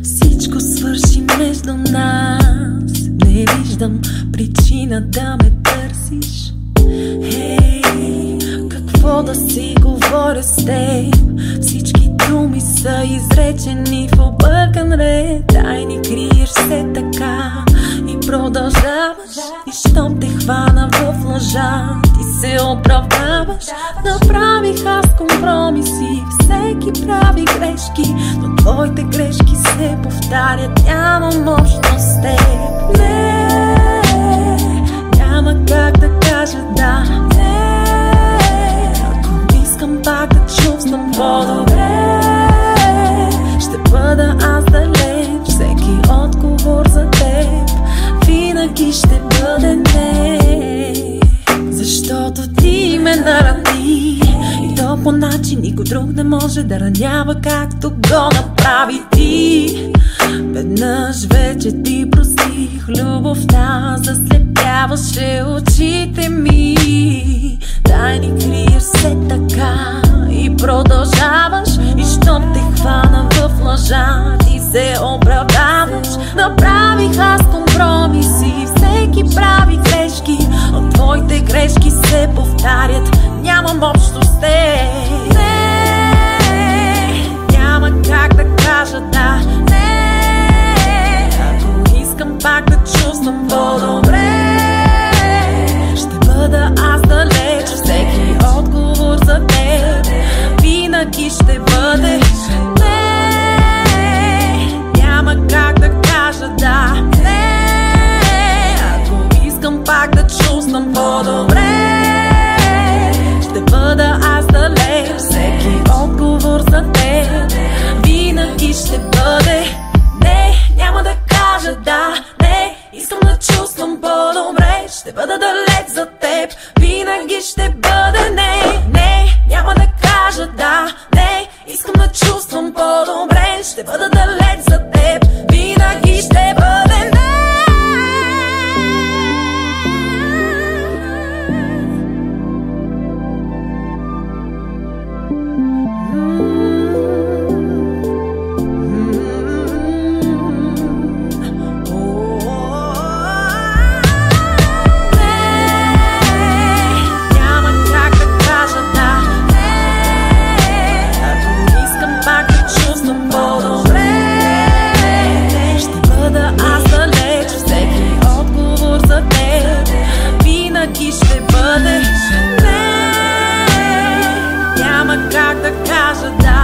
Всичко свърши между нас. Не виждам причина да ме търсиш. Хей, какво да си говоря с теб? Всички думи са изречени в объркан ред. Тайни криеш се така и продължаваш. И щом те хвана в лъжа, ти се оправдаваш. Направих аз компромиси, всеки прави грешки, но твоите грешки се повтарят. Нямам общо с теб. Не, няма как да кажа да. Не, ако искам пак да чувствам по-добре, ще бъда аз далеч. Всеки отговор за теб винаги ще бъде не. Защото ти ме наради, и то по начин никой друг не може да ранява както го направи ти. Веднъж вече ти простих, любовта заслепяваше очите ми. Тайни криеш се така и продължаваш. И щом те хвана в лъжа, ти се оправдаваш. Направих аз компромиси, всеки прави грешки, но твоите грешки се повтарят. Нямам общо с теб. Не, няма как да кажа да. Не, ако искам пак да чувствам по-добре, ще бъда аз далеч. Всеки отговор за теб винаги ще бъде не. Няма как да кажа да. Не, ако искам пак да чувствам по-добре, ще бъда аз далеч. Всеки отговор за теб винаги ще бъде не. Няма да кажа да. Не, искам да чувствам по-добре, ще бъда далеч за теб. Винаги ще бъде не. Не, няма да кажа да. Не, искам да чувствам по-добре, ще бъда далеч за теб. Винаги ще бъде не. Ще бъде не. Няма как да кажа да.